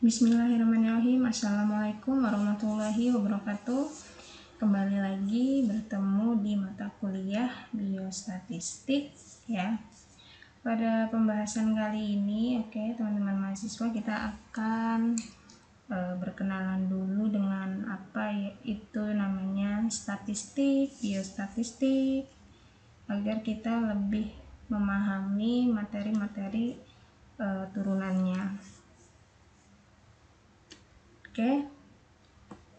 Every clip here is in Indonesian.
Bismillahirrahmanirrahim. Assalamualaikum warahmatullahi wabarakatuh. Kembali lagi bertemu di mata kuliah biostatistik ya. Pada pembahasan kali ini, teman-teman mahasiswa, kita akan berkenalan dulu dengan apa itu namanya statistik, biostatistik, agar kita lebih memahami materi-materi turunannya.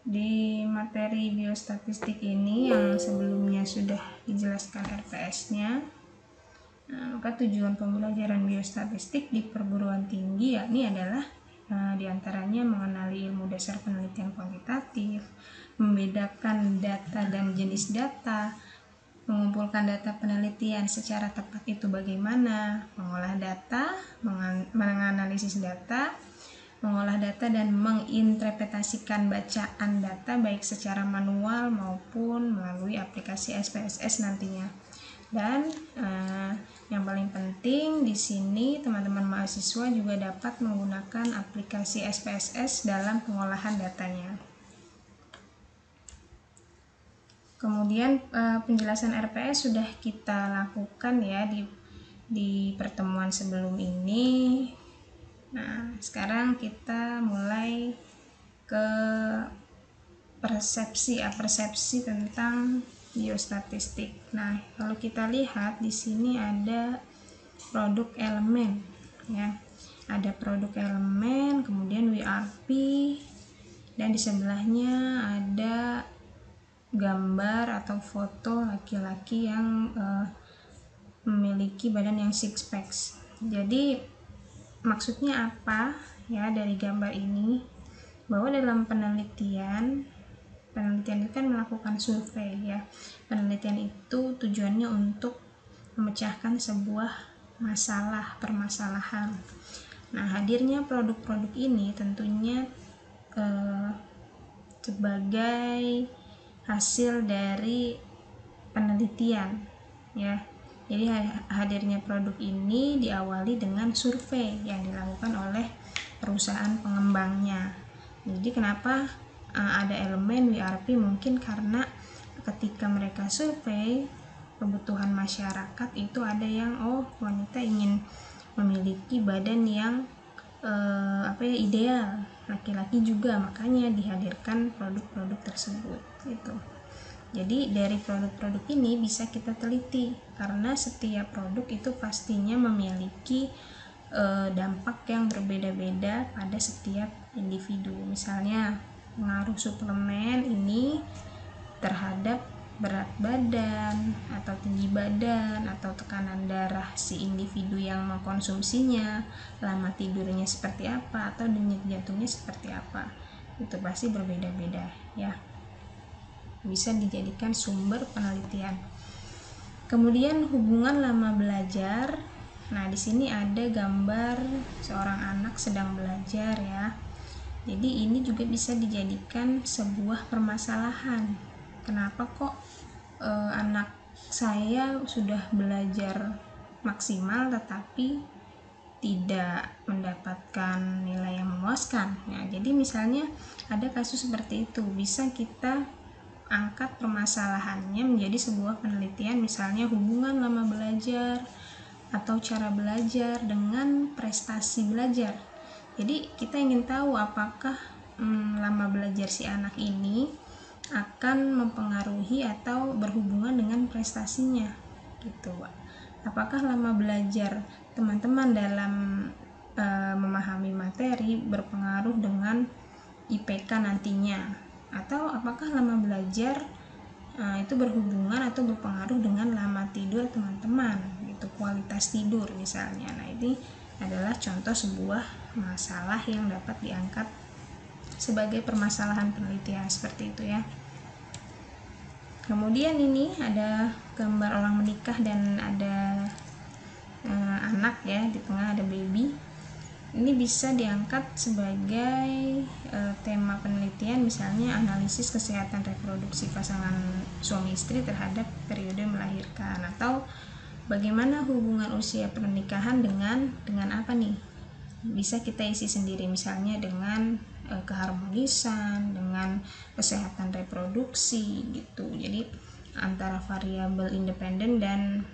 Di materi biostatistik ini yang sebelumnya sudah dijelaskan RPS-nya, maka tujuan pembelajaran biostatistik di perguruan tinggi yakni adalah diantaranya mengenali ilmu dasar penelitian kuantitatif, membedakan data dan jenis data, mengumpulkan data penelitian secara tepat itu bagaimana, mengolah data, menganalisis data, mengolah data dan menginterpretasikan bacaan data baik secara manual maupun melalui aplikasi SPSS nantinya. Dan yang paling penting di sini teman-teman mahasiswa juga dapat menggunakan aplikasi SPSS dalam pengolahan datanya. Kemudian penjelasan RPS sudah kita lakukan ya di pertemuan sebelum ini. Nah, sekarang kita mulai ke persepsi tentang biostatistik. Nah, kalau kita lihat di sini ada produk elemen ya. Ada produk elemen, kemudian WRP, dan di sebelahnya ada gambar atau foto laki-laki yang memiliki badan yang six packs. Jadi maksudnya apa ya dari gambar ini? Bahwa dalam penelitian itu kan melakukan survei ya. Penelitian itu tujuannya untuk memecahkan sebuah permasalahan. Nah, hadirnya produk-produk ini tentunya sebagai hasil dari penelitian ya. Jadi hadirnya produk ini diawali dengan survei yang dilakukan oleh perusahaan pengembangnya. Jadi kenapa ada elemen WRP? Mungkin karena ketika mereka survei kebutuhan masyarakat itu ada yang wanita ingin memiliki badan yang ideal, laki-laki juga, makanya dihadirkan produk-produk tersebut gitu. Jadi dari produk-produk ini bisa kita teliti karena setiap produk itu pastinya memiliki dampak yang berbeda-beda pada setiap individu. Misalnya pengaruh suplemen ini terhadap berat badan atau tinggi badan atau tekanan darah si individu yang mengkonsumsinya, lama tidurnya seperti apa, atau denyut jantungnya seperti apa. Itu pasti berbeda-beda ya. Bisa dijadikan sumber penelitian. Kemudian hubungan lama belajar. Nah, di sini ada gambar seorang anak sedang belajar ya. Jadi ini juga bisa dijadikan sebuah permasalahan. Kenapa kok anak saya sudah belajar maksimal tetapi tidak mendapatkan nilai yang memuaskan. Nah, jadi misalnya ada kasus seperti itu, bisa kita angkat permasalahannya menjadi sebuah penelitian, misalnya hubungan lama belajar atau cara belajar dengan prestasi belajar. Jadi kita ingin tahu apakah lama belajar si anak ini akan mempengaruhi atau berhubungan dengan prestasinya gitu. Apakah lama belajar teman-teman dalam memahami materi berpengaruh dengan IPK nantinya, atau apakah lama belajar itu berhubungan atau berpengaruh dengan lama tidur teman-teman gitu, kualitas tidur misalnya. Nah, ini adalah contoh sebuah masalah yang dapat diangkat sebagai permasalahan penelitian seperti itu ya. Kemudian ini ada gambar orang menikah dan ada anak ya, di tengah ada baby. Ini bisa diangkat sebagai tema penelitian, misalnya analisis kesehatan reproduksi pasangan suami istri terhadap periode melahirkan, atau bagaimana hubungan usia pernikahan dengan apa nih? bisa kita isi sendiri, misalnya dengan keharmonisan, dengan kesehatan reproduksi gitu. Jadi antara variabel independen dan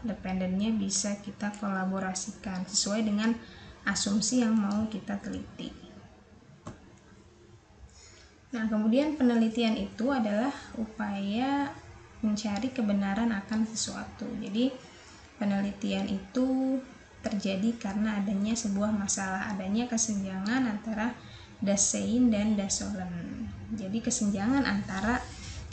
dependennya bisa kita kolaborasikan sesuai dengan asumsi yang mau kita teliti. Nah, kemudian penelitian itu adalah upaya mencari kebenaran akan sesuatu. Jadi penelitian itu terjadi karena adanya sebuah masalah, adanya kesenjangan antara Dasein dan Dasolen. Jadi kesenjangan antara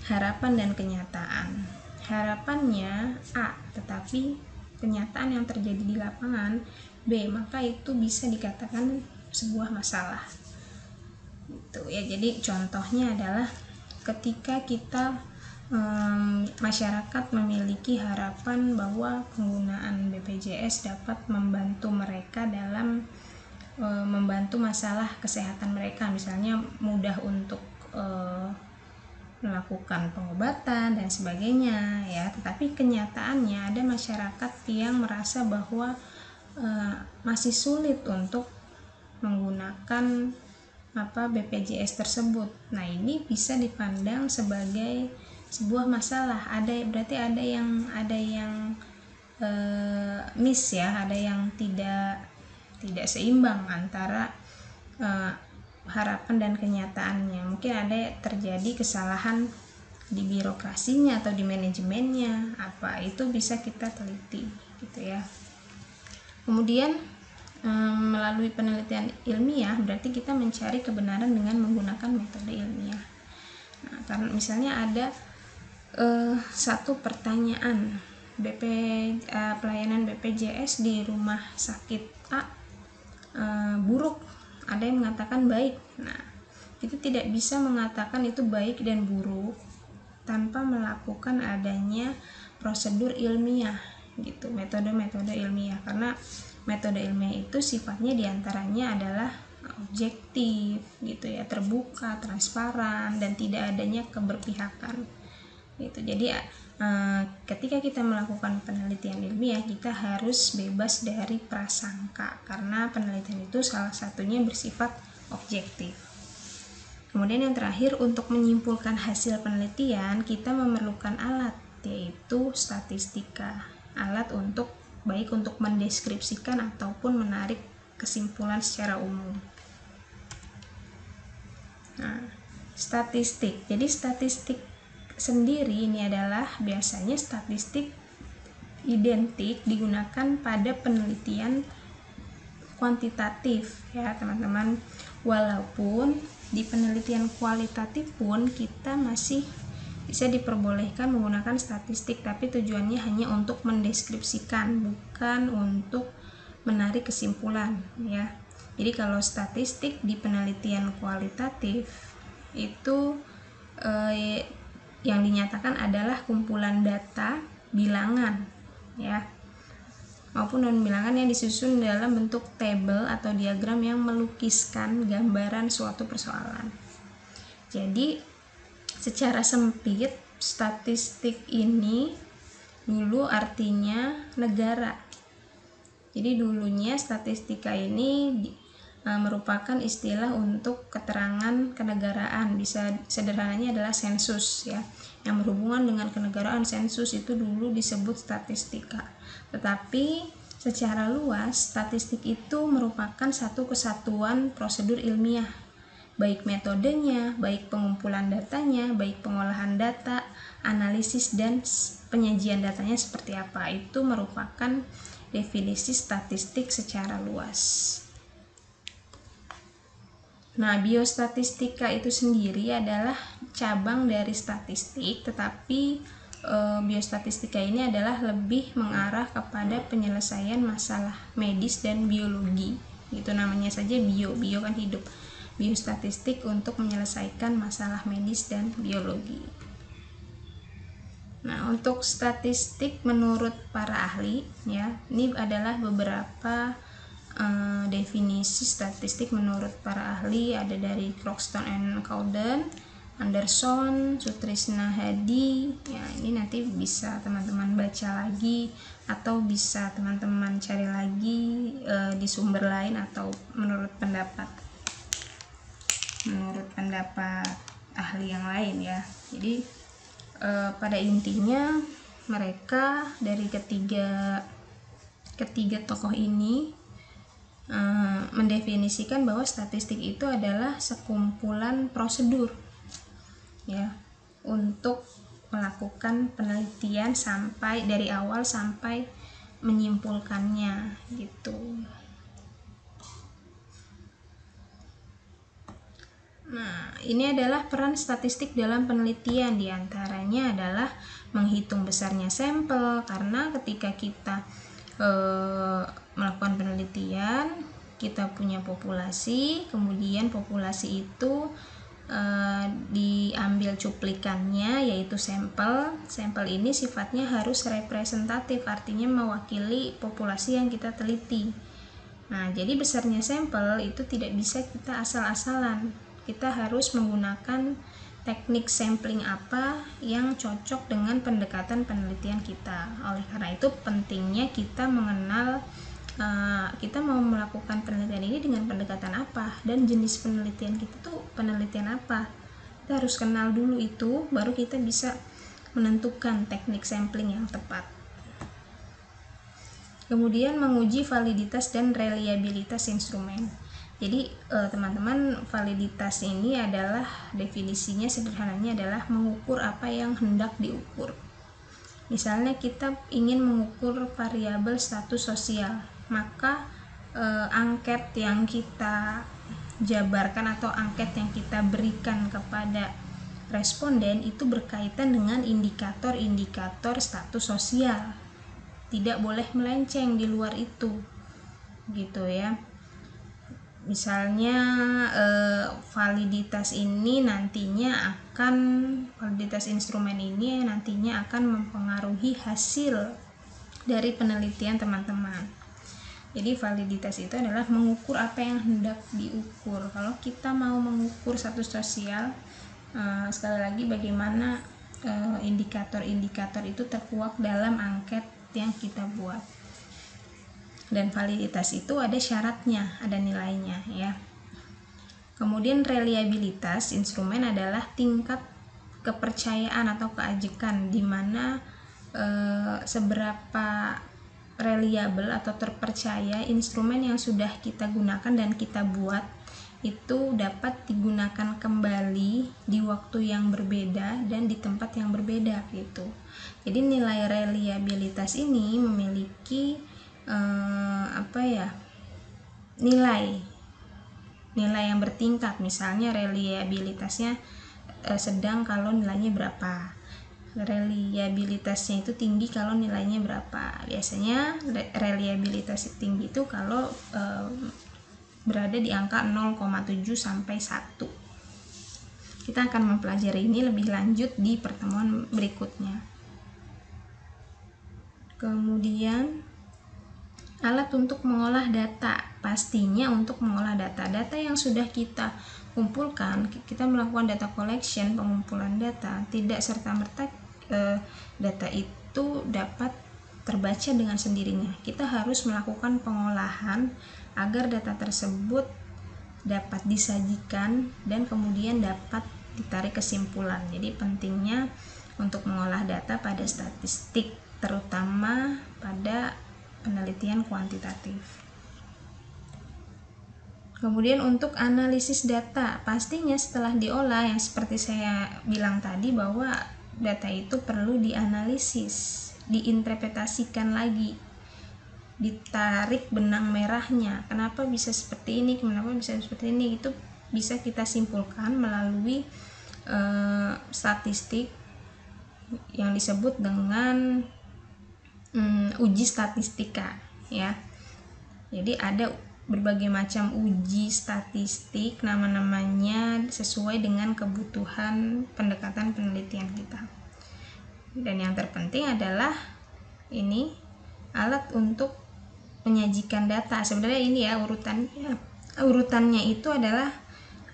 harapan dan kenyataan. Harapannya A, tetapi kenyataan yang terjadi di lapangan B, maka itu bisa dikatakan sebuah masalah. Gitu ya. Jadi contohnya adalah ketika kita masyarakat memiliki harapan bahwa penggunaan BPJS dapat membantu mereka dalam membantu masalah kesehatan mereka, misalnya mudah untuk melakukan pengobatan dan sebagainya ya. Tetapi kenyataannya ada masyarakat yang merasa bahwa masih sulit untuk menggunakan BPJS tersebut. Nah, ini bisa dipandang sebagai sebuah masalah. Berarti ada yang miss ya, ada yang tidak seimbang antara harapan dan kenyataannya. Mungkin ada terjadi kesalahan di birokrasinya atau di manajemennya, itu bisa kita teliti gitu ya. Kemudian melalui penelitian ilmiah berarti kita mencari kebenaran dengan menggunakan metode ilmiah. Nah, karena misalnya ada satu pertanyaan, pelayanan BPJS di rumah sakit A buruk, ada yang mengatakan baik. Nah, kita tidak bisa mengatakan itu baik dan buruk tanpa melakukan adanya prosedur ilmiah gitu, metode-metode ilmiah, karena metode ilmiah itu sifatnya diantaranya adalah objektif gitu ya, terbuka, transparan, dan tidak adanya keberpihakan gitu. Jadi ketika kita melakukan penelitian ilmiah, kita harus bebas dari prasangka karena penelitian itu salah satunya bersifat objektif. Kemudian yang terakhir, untuk menyimpulkan hasil penelitian kita memerlukan alat, yaitu statistika. Alat baik untuk mendeskripsikan ataupun menarik kesimpulan secara umum. Nah, statistik. Jadi statistik sendiri ini adalah biasanya statistik identik digunakan pada penelitian kuantitatif ya teman-teman. Walaupun di penelitian kualitatif pun kita masih bisa diperbolehkan menggunakan statistik, tapi tujuannya hanya untuk mendeskripsikan, bukan untuk menarik kesimpulan ya. Jadi kalau statistik di penelitian kualitatif itu yang dinyatakan adalah kumpulan data bilangan ya, maupun non bilangan yang disusun dalam bentuk tabel atau diagram yang melukiskan gambaran suatu persoalan. Jadi secara sempit, statistik ini dulu artinya negara. Jadi dulunya statistika ini merupakan istilah untuk keterangan kenegaraan. Bisa sederhananya adalah sensus ya. Yang berhubungan dengan kenegaraan, sensus itu dulu disebut statistika. Tetapi secara luas, statistik itu merupakan satu kesatuan prosedur ilmiah, baik metodenya, baik pengumpulan datanya, baik pengolahan data, analisis, dan penyajian datanya seperti apa. Itu merupakan definisi statistik secara luas. Nah, biostatistika itu sendiri adalah cabang dari statistik, tetapi biostatistika ini adalah lebih mengarah kepada penyelesaian masalah medis dan biologi. Itu namanya saja bio kan hidup. Biostatistik untuk menyelesaikan masalah medis dan biologi. Nah, untuk statistik menurut para ahli ya, ini adalah beberapa definisi statistik menurut para ahli. Ada dari Croxton and Cowden, Anderson, Sutrisna Hadi. Ya, ini nanti bisa teman-teman baca lagi atau bisa teman-teman cari lagi di sumber lain atau menurut pendapat ahli yang lain ya. Jadi pada intinya mereka dari ketiga tokoh ini mendefinisikan bahwa statistik itu adalah sekumpulan prosedur ya untuk melakukan penelitian sampai dari awal sampai menyimpulkannya gitu. Nah, ini adalah peran statistik dalam penelitian, diantaranya adalah menghitung besarnya sampel, karena ketika kita melakukan penelitian, kita punya populasi, kemudian populasi itu diambil cuplikannya yaitu sampel. Sampel ini sifatnya harus representatif, artinya mewakili populasi yang kita teliti. Nah, jadi besarnya sampel itu tidak bisa kita asal-asalan. Kita harus menggunakan teknik sampling apa yang cocok dengan pendekatan penelitian kita. Oleh karena itu pentingnya kita mengenal kita mau melakukan penelitian ini dengan pendekatan apa dan jenis penelitian kita tuh penelitian apa. Kita harus kenal dulu itu, baru kita bisa menentukan teknik sampling yang tepat. Kemudian menguji validitas dan reliabilitas instrumen. Jadi teman-teman, validitas ini adalah definisinya sederhananya adalah mengukur apa yang hendak diukur. Misalnya kita ingin mengukur variabel status sosial, maka angket yang kita jabarkan atau angket yang kita berikan kepada responden itu berkaitan dengan indikator-indikator status sosial. Tidak boleh melenceng di luar itu, gitu ya. Misalnya validitas instrumen ini nantinya akan mempengaruhi hasil dari penelitian teman-teman. Jadi validitas itu adalah mengukur apa yang hendak diukur. Kalau kita mau mengukur status sosial, sekali lagi bagaimana indikator-indikator itu terkuak dalam angket yang kita buat. Dan validitas itu ada syaratnya, ada nilainya ya. Kemudian reliabilitas instrumen adalah tingkat kepercayaan atau keajekan, di mana seberapa reliable atau terpercaya instrumen yang sudah kita gunakan dan kita buat itu dapat digunakan kembali di waktu yang berbeda dan di tempat yang berbeda gitu. Jadi nilai reliabilitas ini memiliki nilai yang bertingkat. Misalnya reliabilitasnya sedang kalau nilainya berapa, reliabilitasnya itu tinggi kalau nilainya berapa. Biasanya reliabilitas tinggi itu kalau berada di angka 0,7 sampai 1. Kita akan mempelajari ini lebih lanjut di pertemuan berikutnya. Kemudian alat untuk mengolah data. Pastinya untuk mengolah data yang sudah kita kumpulkan, kita melakukan data collection, pengumpulan data, tidak serta-merta data itu dapat terbaca dengan sendirinya. Kita harus melakukan pengolahan agar data tersebut dapat disajikan dan kemudian dapat ditarik kesimpulan. Jadi pentingnya untuk mengolah data pada statistik, terutama pada penelitian kuantitatif. Kemudian untuk analisis data, pastinya setelah diolah yang seperti saya bilang tadi bahwa data itu perlu dianalisis, diinterpretasikan lagi, ditarik benang merahnya. Kenapa bisa seperti ini? Kenapa bisa seperti ini? Itu bisa kita simpulkan melalui statistik yang disebut dengan uji statistika ya. Jadi ada berbagai macam uji statistik, nama-namanya sesuai dengan kebutuhan pendekatan penelitian kita. Dan yang terpenting adalah ini alat untuk menyajikan data. Sebenarnya ini ya urutannya itu adalah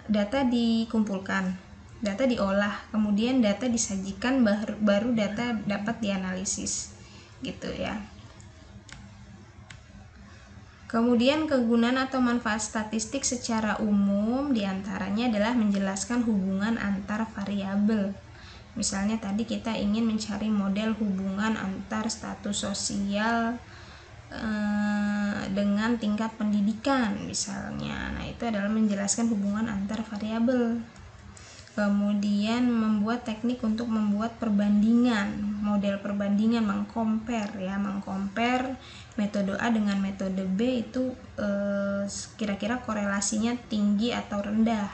data dikumpulkan, data diolah, kemudian data disajikan, baru data dapat dianalisis gitu ya. Kemudian kegunaan atau manfaat statistik secara umum diantaranya adalah menjelaskan hubungan antar variabel. Misalnya tadi kita ingin mencari model hubungan antar status sosial dengan tingkat pendidikan misalnya. Nah, itu adalah menjelaskan hubungan antar variabel. Kemudian membuat teknik untuk membuat perbandingan, model perbandingan, mengcompare metode A dengan metode B itu kira-kira korelasinya tinggi atau rendah.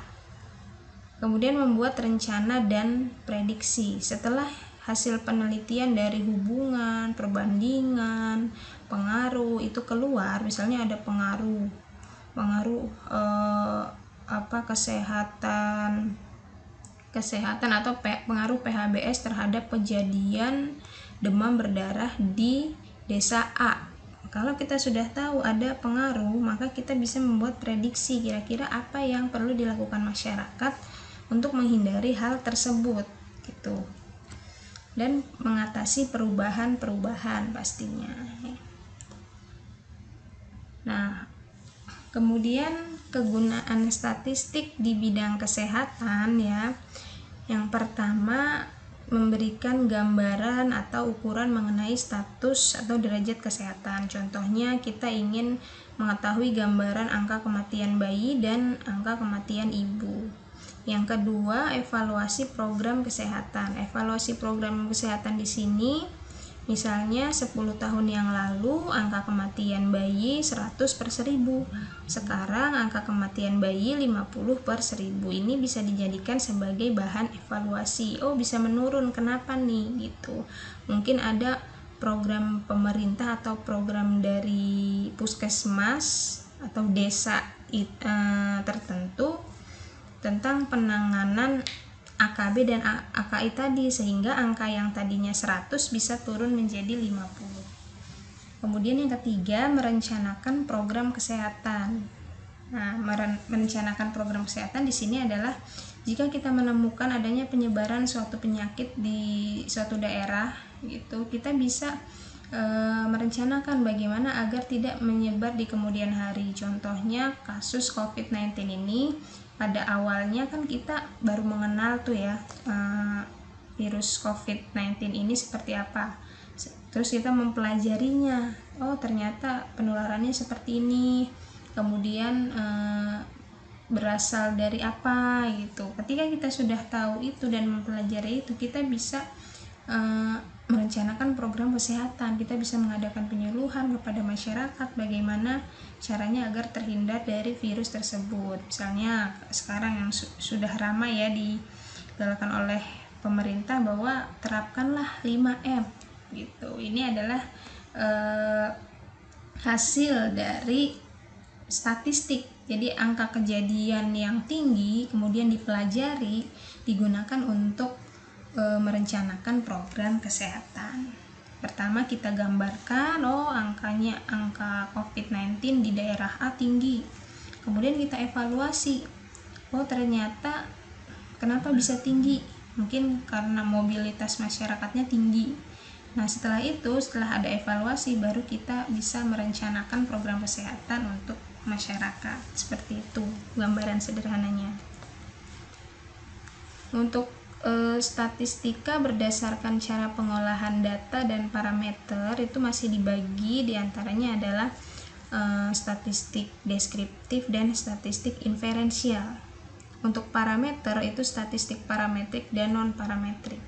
Kemudian membuat rencana dan prediksi. Setelah hasil penelitian dari hubungan, perbandingan, pengaruh itu keluar, misalnya ada pengaruh kesehatan atau pengaruh PHBS terhadap kejadian demam berdarah di desa A. Kalau kita sudah tahu ada pengaruh, maka kita bisa membuat prediksi kira-kira apa yang perlu dilakukan masyarakat untuk menghindari hal tersebut gitu. Dan mengatasi perubahan-perubahan pastinya. Nah, kemudian kegunaan statistik di bidang kesehatan ya. Yang pertama, memberikan gambaran atau ukuran mengenai status atau derajat kesehatan. Contohnya kita ingin mengetahui gambaran angka kematian bayi dan angka kematian ibu. Yang kedua, evaluasi program kesehatan. Evaluasi program kesehatan di sini misalnya 10 tahun yang lalu angka kematian bayi 100/1000. Sekarang angka kematian bayi 50/1000. Ini bisa dijadikan sebagai bahan evaluasi. Oh, bisa menurun, kenapa nih gitu. Mungkin ada program pemerintah atau program dari puskesmas atau desa tertentu tentang penanganan AKB dan AKI tadi, sehingga angka yang tadinya 100 bisa turun menjadi 50. Kemudian yang ketiga, merencanakan program kesehatan. Nah, merencanakan program kesehatan di sini adalah jika kita menemukan adanya penyebaran suatu penyakit di suatu daerah gitu, kita bisa merencanakan bagaimana agar tidak menyebar di kemudian hari. Contohnya kasus COVID-19 ini, pada awalnya kan kita baru mengenal tuh ya virus COVID-19 ini seperti apa. Terus kita mempelajarinya, oh ternyata penularannya seperti ini, kemudian berasal dari apa gitu. Ketika kita sudah tahu itu dan mempelajari itu, kita bisa merencanakan program kesehatan. Kita bisa mengadakan penyuluhan kepada masyarakat bagaimana caranya agar terhindar dari virus tersebut. Misalnya sekarang yang sudah ramai ya digalakan oleh pemerintah bahwa terapkanlah 5M gitu. Ini adalah hasil dari statistik. Jadi angka kejadian yang tinggi kemudian dipelajari, digunakan untuk merencanakan program kesehatan. Pertama kita gambarkan, oh angka COVID-19 di daerah A tinggi. Kemudian kita evaluasi, oh ternyata kenapa bisa tinggi? Mungkin karena mobilitas masyarakatnya tinggi. Nah setelah ada evaluasi, baru kita bisa merencanakan program kesehatan untuk masyarakat. Seperti itu gambaran sederhananya. Untuk statistika berdasarkan cara pengolahan data dan parameter itu masih dibagi, diantaranya adalah statistik deskriptif dan statistik inferensial. Untuk parameter itu statistik parametrik dan non parametrik.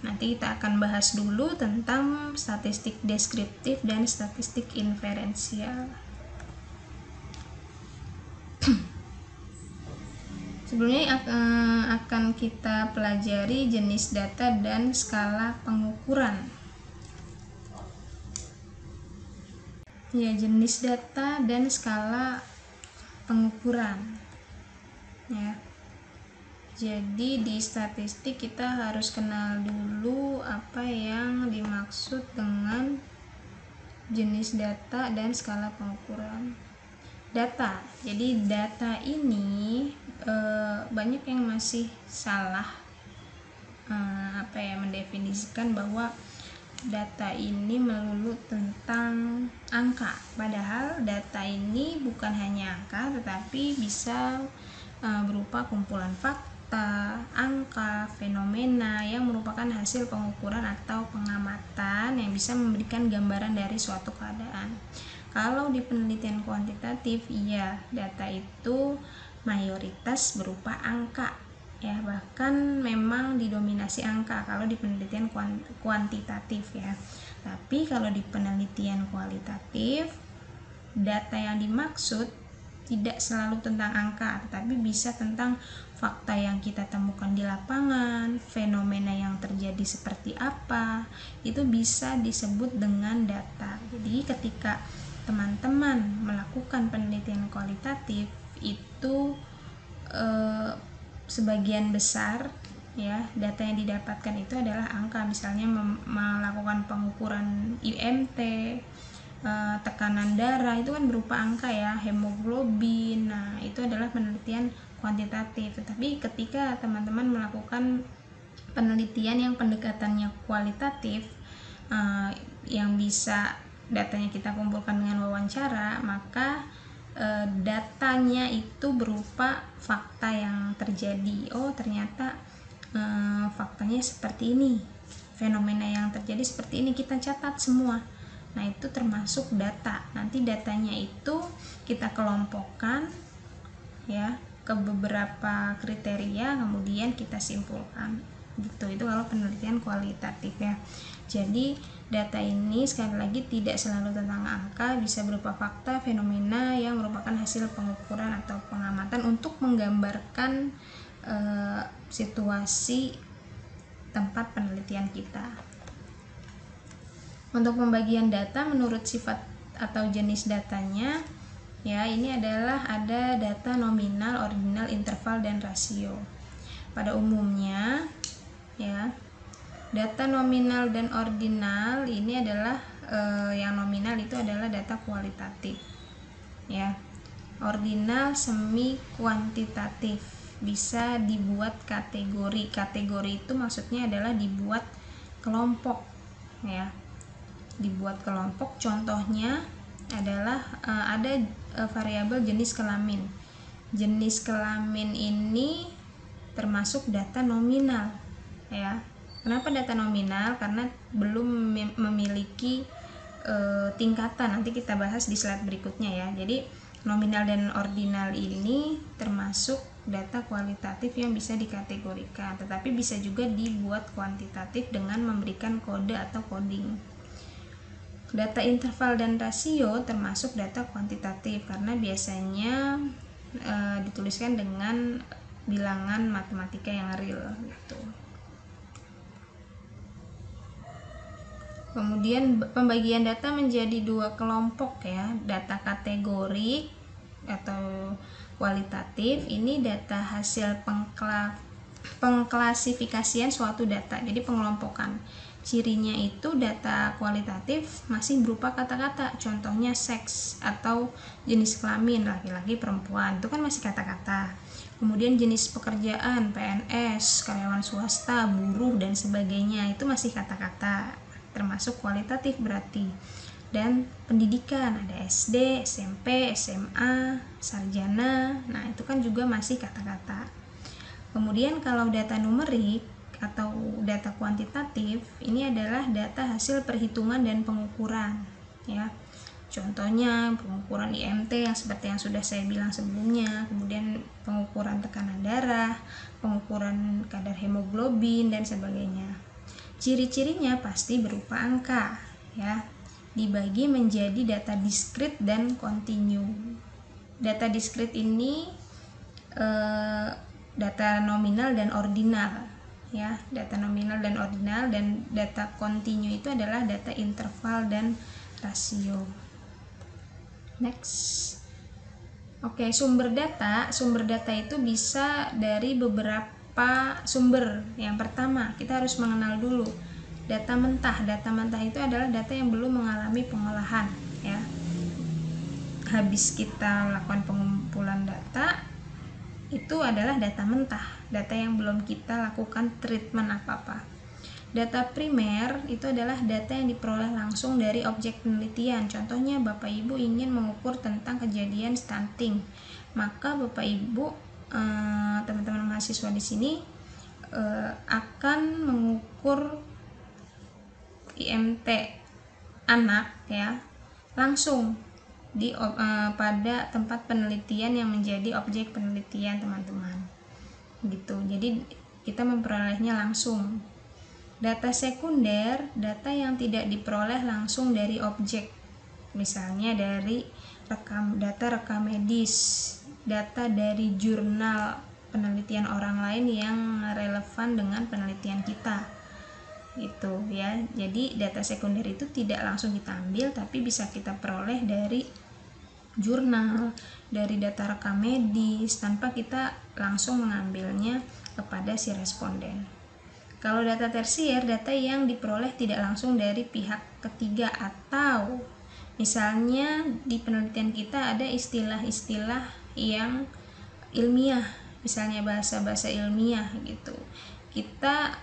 Nanti kita akan bahas dulu tentang statistik deskriptif dan statistik inferensial. Sebelumnya akan kita pelajari jenis data dan skala pengukuran. Ya, jenis data dan skala pengukuran. Ya. Jadi di statistik kita harus kenal dulu apa yang dimaksud dengan jenis data dan skala pengukuran. Data. Jadi data ini banyak yang masih salah mendefinisikan bahwa data ini melulu tentang angka, padahal data ini bukan hanya angka tetapi bisa berupa kumpulan fakta, angka, fenomena yang merupakan hasil pengukuran atau pengamatan yang bisa memberikan gambaran dari suatu keadaan. Kalau di penelitian kuantitatif, iya, data itu mayoritas berupa angka, ya, bahkan memang didominasi angka kalau di penelitian kuantitatif, ya. Tapi kalau di penelitian kualitatif, data yang dimaksud tidak selalu tentang angka, tetapi bisa tentang fakta yang kita temukan di lapangan, fenomena yang terjadi seperti apa, itu bisa disebut dengan data. Jadi ketika teman-teman melakukan penelitian kualitatif itu sebagian besar, ya, data yang didapatkan itu adalah angka, misalnya melakukan pengukuran IMT, tekanan darah, itu kan berupa angka, ya, hemoglobin. Nah, itu adalah penelitian kuantitatif. Tetapi ketika teman-teman melakukan penelitian yang pendekatannya kualitatif, yang bisa datanya kita kumpulkan dengan wawancara, maka datanya itu berupa fakta yang terjadi. Oh, ternyata faktanya seperti ini, fenomena yang terjadi seperti ini, kita catat semua. Nah, itu termasuk data. Nanti datanya itu kita kelompokkan, ya, ke beberapa kriteria, kemudian kita simpulkan. Gitu. Itu kalau penelitian kualitatif, ya. Jadi data ini sekali lagi tidak selalu tentang angka, bisa berupa fakta, fenomena yang merupakan hasil pengukuran atau pengamatan untuk menggambarkan situasi tempat penelitian kita. Untuk pembagian data menurut sifat atau jenis datanya, ya, ini adalah ada data nominal, ordinal, interval, dan rasio. Pada umumnya, ya, data nominal dan ordinal ini adalah yang nominal itu adalah data kualitatif, ya. Ordinal semi kuantitatif, bisa dibuat kategori. Kategori itu maksudnya adalah dibuat kelompok, ya. Dibuat kelompok, contohnya adalah ada variabel jenis kelamin. Jenis kelamin ini termasuk data nominal, ya. Kenapa data nominal? Karena belum memiliki tingkatan. Nanti kita bahas di slide berikutnya, ya. Jadi nominal dan ordinal ini termasuk data kualitatif yang bisa dikategorikan, tetapi bisa juga dibuat kuantitatif dengan memberikan kode atau coding. Data interval dan rasio termasuk data kuantitatif karena biasanya dituliskan dengan bilangan matematika yang real, gitu. Kemudian pembagian data menjadi dua kelompok, ya, data kategori atau kualitatif. Ini data hasil pengklasifikasian suatu data, jadi pengelompokan. Cirinya itu data kualitatif masih berupa kata-kata, contohnya seks atau jenis kelamin, laki-laki, perempuan, itu kan masih kata-kata. Kemudian jenis pekerjaan, PNS, karyawan swasta, buruh, dan sebagainya, itu masih kata-kata, termasuk kualitatif berarti. Dan pendidikan, ada SD, SMP, SMA, sarjana, nah itu kan juga masih kata-kata. Kemudian kalau data numerik atau data kuantitatif, ini adalah data hasil perhitungan dan pengukuran, ya. Contohnya pengukuran IMT yang seperti yang sudah saya bilang sebelumnya, kemudian pengukuran tekanan darah, pengukuran kadar hemoglobin, dan sebagainya. Ciri-cirinya pasti berupa angka, ya. Dibagi menjadi data diskrit dan kontinu. Data diskrit ini data nominal dan ordinal, ya. Data nominal dan ordinal, dan data kontinu itu adalah data interval dan rasio. Next. Oke, sumber data. Sumber data itu bisa dari beberapa sumber. Yang pertama, kita harus mengenal dulu data mentah. Data mentah itu adalah data yang belum mengalami pengolahan, ya. Habis kita melakukan pengumpulan data, itu adalah data mentah, data yang belum kita lakukan treatment apa-apa. Data primer itu adalah data yang diperoleh langsung dari objek penelitian. Contohnya Bapak Ibu ingin mengukur tentang kejadian stunting, maka Bapak Ibu teman-teman mahasiswa di sini akan mengukur IMT anak ya langsung pada tempat penelitian yang menjadi objek penelitian teman-teman gitu. Jadi kita memperolehnya langsung. Data sekunder, data yang tidak diperoleh langsung dari objek, misalnya dari data rekam medis, data dari jurnal penelitian orang lain yang relevan dengan penelitian kita gitu ya. Jadi data sekunder itu tidak langsung kita ambil, tapi bisa kita peroleh dari jurnal, dari data rekam medis, tanpa kita langsung mengambilnya kepada si responden. Kalau data tersier, data yang diperoleh tidak langsung dari pihak ketiga, atau misalnya di penelitian kita ada istilah-istilah yang ilmiah, misalnya bahasa-bahasa ilmiah gitu. Kita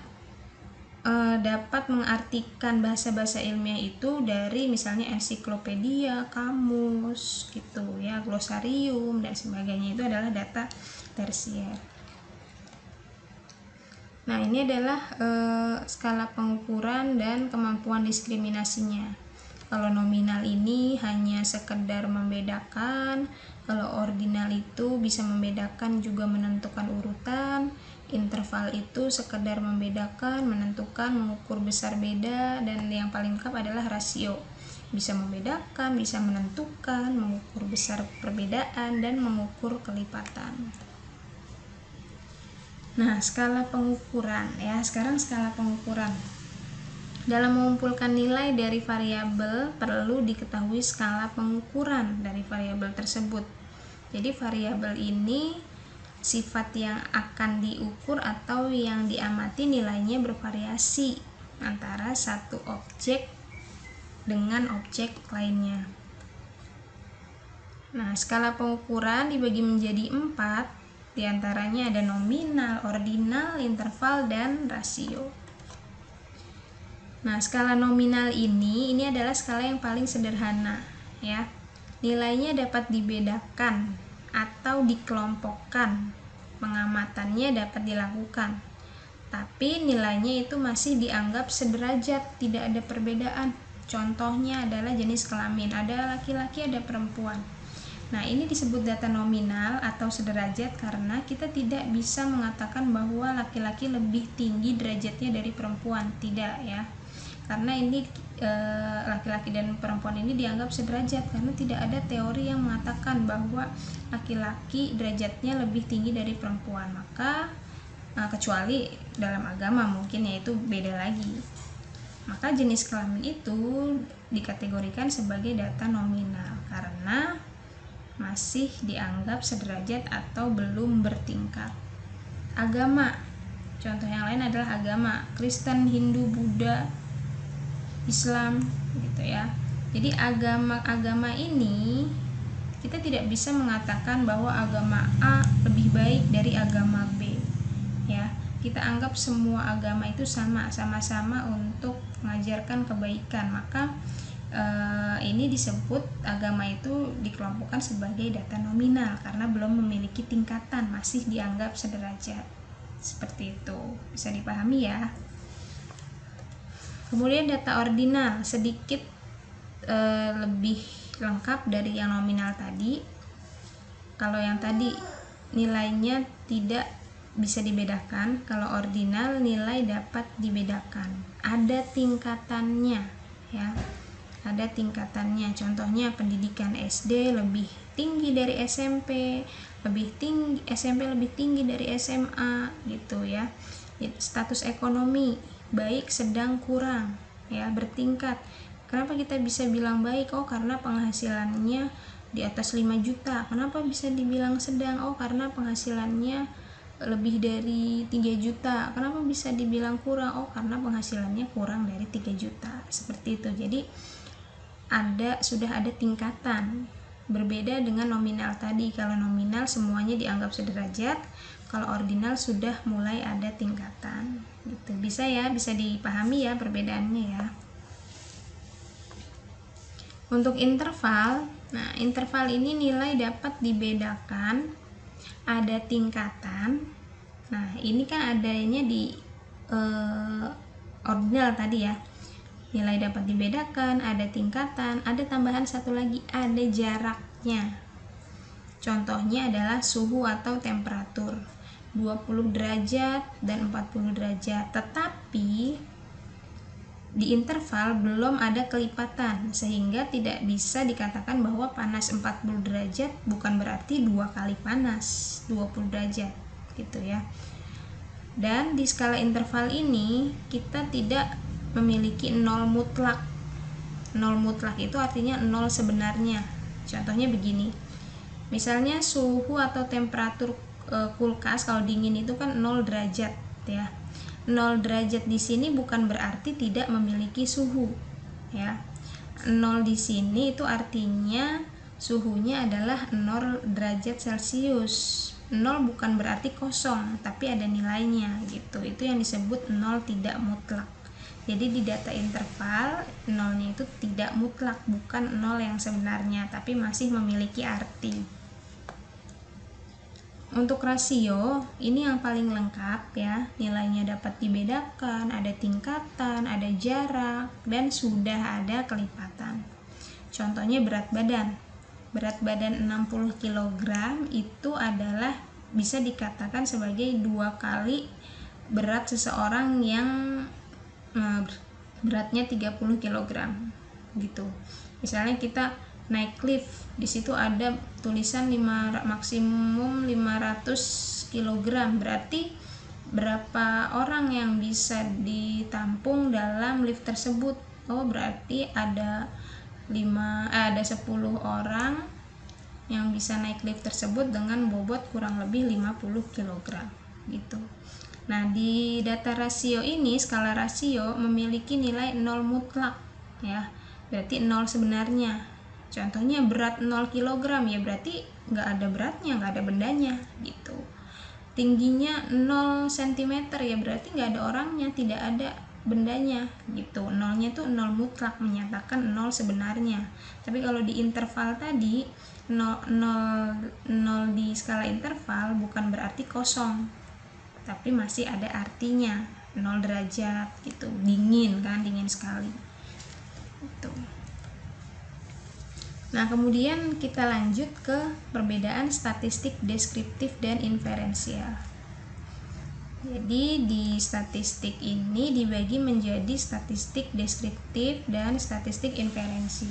dapat mengartikan bahasa-bahasa ilmiah itu dari misalnya ensiklopedia, kamus gitu ya, glosarium dan sebagainya. Itu adalah data tersier. Nah, ini adalah skala pengukuran dan kemampuan diskriminasinya. Kalau nominal ini hanya sekedar membedakan, kalau ordinal itu bisa membedakan juga menentukan urutan, interval itu sekedar membedakan, menentukan, mengukur besar beda, dan yang paling lengkap adalah rasio. Bisa membedakan, bisa menentukan, mengukur besar perbedaan, dan mengukur kelipatan. Nah, skala pengukuran ya. Sekarang skala pengukuran. Dalam mengumpulkan nilai dari variabel perlu diketahui skala pengukuran dari variabel tersebut. Jadi variabel ini sifat yang akan diukur atau yang diamati nilainya bervariasi antara satu objek dengan objek lainnya. Nah, skala pengukuran dibagi menjadi 4. Di antaranya ada nominal, ordinal, interval, dan rasio. Nah, skala nominal ini adalah skala yang paling sederhana ya. Nilainya dapat dibedakan atau dikelompokkan. Pengamatannya dapat dilakukan. Tapi nilainya itu masih dianggap sederajat, tidak ada perbedaan. Contohnya adalah jenis kelamin, ada laki-laki, ada perempuan. Nah, ini disebut data nominal atau sederajat karena kita tidak bisa mengatakan bahwa laki-laki lebih tinggi derajatnya dari perempuan, tidak ya. Karena ini laki-laki dan perempuan ini dianggap sederajat karena tidak ada teori yang mengatakan bahwa laki-laki derajatnya lebih tinggi dari perempuan. Maka kecuali dalam agama mungkin, yaitu beda lagi. Maka jenis kelamin itu dikategorikan sebagai data nominal karena masih dianggap sederajat atau belum bertingkat. Agama, contoh yang lain adalah agama Kristen, Hindu, Buddha, Islam gitu ya. Jadi agama ini kita tidak bisa mengatakan bahwa agama A lebih baik dari agama B ya. Kita anggap semua agama itu sama-sama untuk mengajarkan kebaikan. Maka ini disebut agama itu dikelompokkan sebagai data nominal karena belum memiliki tingkatan, masih dianggap sederajat. Seperti itu, bisa dipahami ya. Kemudian data ordinal sedikit lebih lengkap dari yang nominal tadi. Kalau yang tadi nilainya tidak bisa dibedakan, kalau ordinal nilai dapat dibedakan. Ada tingkatannya ya. Ada tingkatannya. Contohnya pendidikan SD lebih tinggi dari SMP, SMP lebih tinggi dari SMA gitu ya. Status ekonomi baik, sedang, kurang ya, bertingkat. Kenapa kita bisa bilang baik? Oh, karena penghasilannya di atas 5 juta. Kenapa bisa dibilang sedang? Oh, karena penghasilannya lebih dari 3 juta. Kenapa bisa dibilang kurang? Oh, karena penghasilannya kurang dari 3 juta. Seperti itu. Jadi sudah ada tingkatan Berbeda dengan nominal tadi, kalau nominal semuanya dianggap sederajat, kalau ordinal sudah mulai ada tingkatan. Gitu. Bisa ya, bisa dipahami ya perbedaannya ya. Untuk interval, nah interval ini nilai dapat dibedakan, ada tingkatan. Nah ini kan adanya di ordinal tadi ya. Nilai dapat dibedakan, ada tingkatan, ada tambahan satu lagi, ada jaraknya. Contohnya adalah suhu atau temperatur 20 derajat dan 40 derajat. Tetapi di interval belum ada kelipatan, sehingga tidak bisa dikatakan bahwa panas 40 derajat bukan berarti 2 kali panas 20 derajat gitu ya. Dan di skala interval ini kita tidak memiliki nol mutlak. Nol mutlak itu artinya nol sebenarnya. Contohnya begini, misalnya suhu atau temperatur kulkas kalau dingin itu kan 0 derajat ya. 0 derajat di sini bukan berarti tidak memiliki suhu ya. 0 di sini itu artinya suhunya adalah 0 derajat Celcius. 0 bukan berarti kosong, tapi ada nilainya gitu. Itu yang disebut 0 tidak mutlak. Jadi di data interval, nolnya itu tidak mutlak, bukan 0 yang sebenarnya, tapi masih memiliki arti. Untuk rasio, ini yang paling lengkap ya, nilainya dapat dibedakan, ada tingkatan, ada jarak, dan sudah ada kelipatan. Contohnya berat badan. Berat badan 60 kg itu adalah bisa dikatakan sebagai 2 kali berat seseorang yang beratnya 30 kg gitu. Misalnya kita naik lift, di situ ada tulisan maksimum 500 kg, berarti berapa orang yang bisa ditampung dalam lift tersebut? Oh, berarti ada 10 orang yang bisa naik lift tersebut dengan bobot kurang lebih 50 kg gitu. Nah, di data rasio ini, skala rasio memiliki nilai 0 mutlak ya. Berarti 0 sebenarnya. Contohnya berat 0 kg ya berarti nggak ada beratnya, nggak ada bendanya gitu. Tingginya 0 cm ya berarti nggak ada orangnya, tidak ada bendanya gitu. Nolnya tuh 0 mutlak, menyatakan 0 sebenarnya. Tapi kalau di interval tadi 0 di skala interval bukan berarti kosong, tapi masih ada artinya, 0 derajat gitu, dingin kan, dingin sekali gitu. Nah kemudian kita lanjut ke perbedaan statistik deskriptif dan inferensial. Jadi di statistik ini dibagi menjadi statistik deskriptif dan statistik inferensi.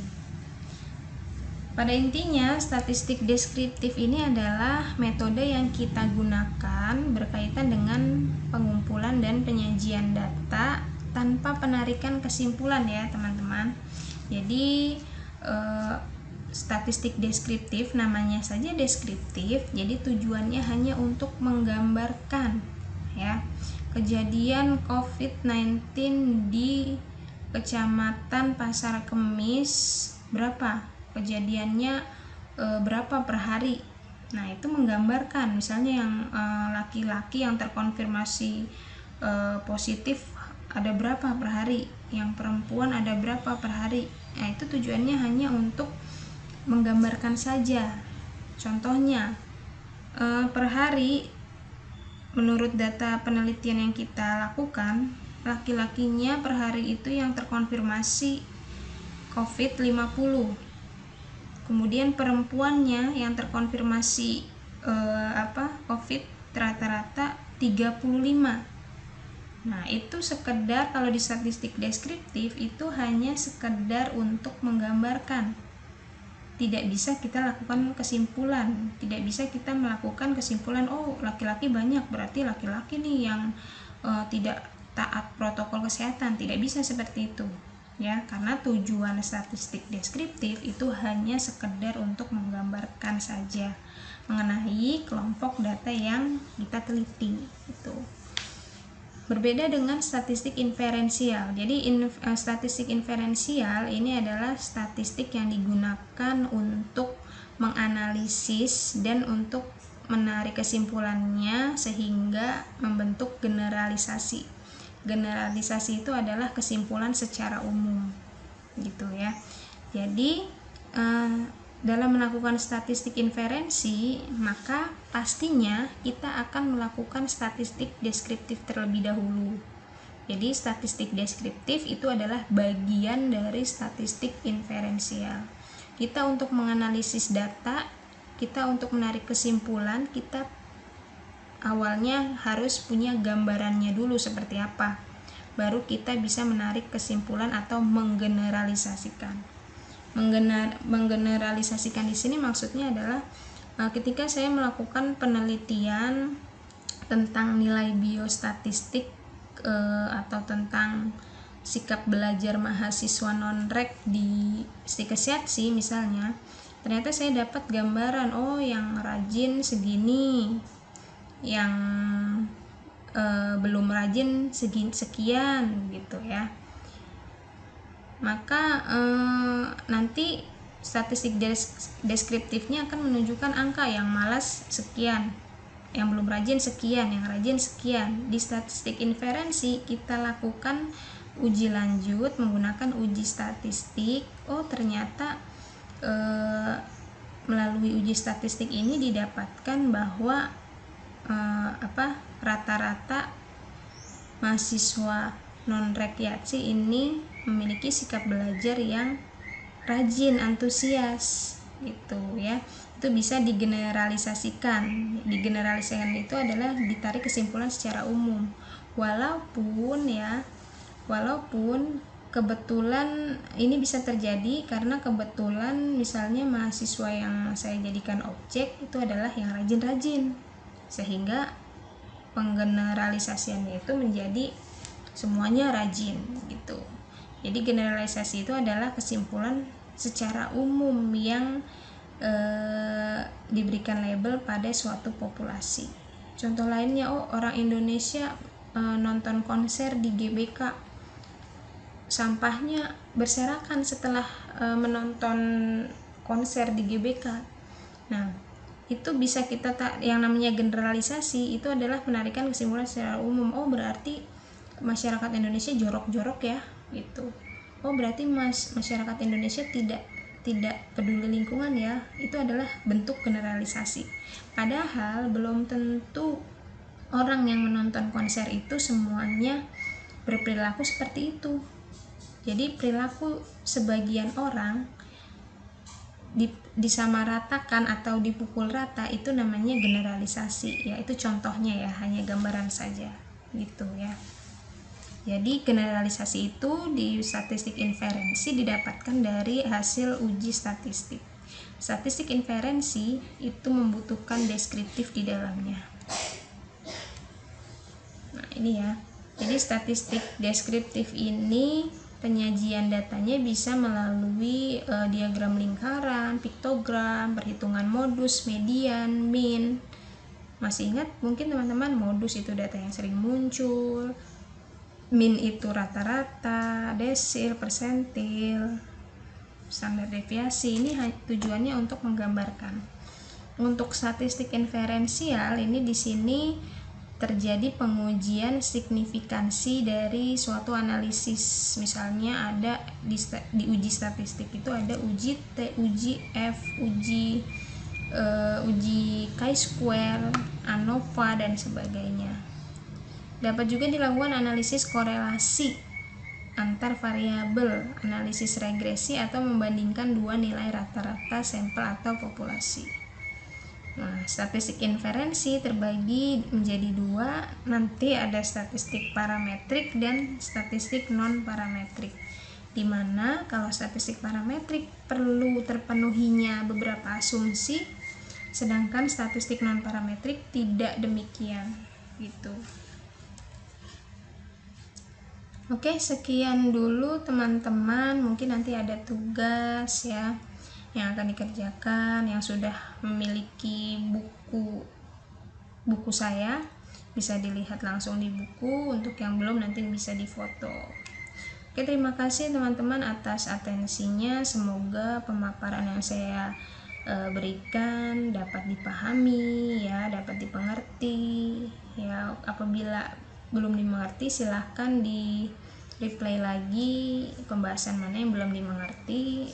Pada intinya, statistik deskriptif ini adalah metode yang kita gunakan berkaitan dengan pengumpulan dan penyajian data tanpa penarikan kesimpulan ya teman-teman. Jadi statistik deskriptif namanya saja deskriptif, jadi tujuannya hanya untuk menggambarkan ya kejadian COVID-19 di Kecamatan Pasar Kemis berapa, kejadiannya berapa per hari. Nah itu menggambarkan misalnya yang laki-laki yang terkonfirmasi positif ada berapa per hari, yang perempuan ada berapa per hari. Nah itu tujuannya hanya untuk menggambarkan saja. Contohnya per hari menurut data penelitian yang kita lakukan, laki-lakinya per hari itu yang terkonfirmasi COVID 50. Kemudian perempuannya yang terkonfirmasi COVID rata-rata 35. Nah, itu sekedar kalau di statistik deskriptif itu hanya sekedar untuk menggambarkan. Tidak bisa kita lakukan kesimpulan, tidak bisa kita melakukan kesimpulan oh laki-laki banyak berarti laki-laki nih yang tidak taat protokol kesehatan, tidak bisa seperti itu. Ya, karena tujuan statistik deskriptif itu hanya sekedar untuk menggambarkan saja mengenai kelompok data yang kita teliti itu. Berbeda dengan statistik inferensial. Jadi statistik inferensial ini adalah statistik yang digunakan untuk menganalisis dan untuk menarik kesimpulannya sehingga membentuk generalisasi. Generalisasi itu adalah kesimpulan secara umum gitu ya. Jadi dalam melakukan statistik inferensi, maka pastinya kita akan melakukan statistik deskriptif terlebih dahulu. Jadi statistik deskriptif itu adalah bagian dari statistik inferensial. Kita untuk menganalisis data, kita untuk menarik kesimpulan, kita awalnya harus punya gambarannya dulu seperti apa. Baru kita bisa menarik kesimpulan atau menggeneralisasikan. Menggeneralisasikan di sini maksudnya adalah ketika saya melakukan penelitian tentang nilai biostatistik atau tentang sikap belajar mahasiswa non-rek di Stikesjatsi misalnya, ternyata saya dapat gambaran, oh yang rajin segini, yang belum rajin sekian gitu ya. Maka nanti statistik deskriptifnya akan menunjukkan angka yang malas sekian, yang belum rajin sekian, yang rajin sekian. Di statistik inferensi kita lakukan uji lanjut menggunakan uji statistik. Oh ternyata melalui uji statistik ini didapatkan bahwa rata-rata mahasiswa non-Rekyatsi ini memiliki sikap belajar yang rajin, antusias gitu ya. Itu bisa digeneralisasikan. Digeneralisasikan itu adalah ditarik kesimpulan secara umum. Walaupun kebetulan ini bisa terjadi karena kebetulan misalnya mahasiswa yang saya jadikan objek itu adalah yang rajin-rajin, sehingga penggeneralisasiannya itu menjadi semuanya rajin gitu. Jadi generalisasi itu adalah kesimpulan secara umum yang diberikan label pada suatu populasi. Contoh lainnya, orang Indonesia nonton konser di GBK, sampahnya berserakan setelah menonton konser di GBK. Nah, itu bisa kita yang namanya generalisasi itu adalah penarikan kesimpulan secara umum. Oh berarti masyarakat Indonesia jorok-jorok ya gitu. Oh berarti masyarakat Indonesia tidak peduli lingkungan ya. Itu adalah bentuk generalisasi. Padahal belum tentu orang yang menonton konser itu semuanya berperilaku seperti itu. Jadi perilaku sebagian orang disamaratakan atau dipukul rata, itu namanya generalisasi ya. Itu contohnya ya, hanya gambaran saja gitu ya. Jadi generalisasi itu di statistik inferensi didapatkan dari hasil uji statistik. Statistik inferensi itu membutuhkan deskriptif di dalamnya. Nah ini ya, jadi statistik deskriptif ini penyajian datanya bisa melalui diagram lingkaran, piktogram, perhitungan modus, median, mean. Masih ingat mungkin teman-teman, modus itu data yang sering muncul, mean itu rata-rata, desil, persentil, standar deviasi. Ini tujuannya untuk menggambarkan. Untuk statistik inferensial ini di sini terjadi pengujian signifikansi dari suatu analisis. Misalnya ada di uji statistik itu ada uji T, uji F, uji chi-square, ANOVA dan sebagainya. Dapat juga dilakukan analisis korelasi antar variabel, analisis regresi atau membandingkan dua nilai rata-rata sampel atau populasi. Nah, statistik inferensi terbagi menjadi dua, nanti ada statistik parametrik dan statistik non parametrik. Dimana kalau statistik parametrik perlu terpenuhinya beberapa asumsi, sedangkan statistik non parametrik tidak demikian gitu. Oke, sekian dulu teman-teman. Mungkin nanti ada tugas ya yang akan dikerjakan. Yang sudah memiliki buku saya bisa dilihat langsung di buku. Untuk yang belum nanti bisa difoto. Oke, terima kasih teman-teman atas atensinya. Semoga pemaparan yang saya berikan dapat dipahami ya, dapat dipengerti ya. Apabila belum dimengerti silahkan di replay lagi pembahasan mana yang belum dimengerti,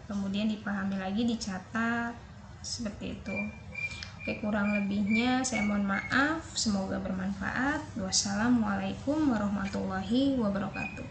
kemudian dipahami lagi, dicatat, seperti itu. Oke, kurang lebihnya saya mohon maaf, semoga bermanfaat. Wassalamualaikum warahmatullahi wabarakatuh.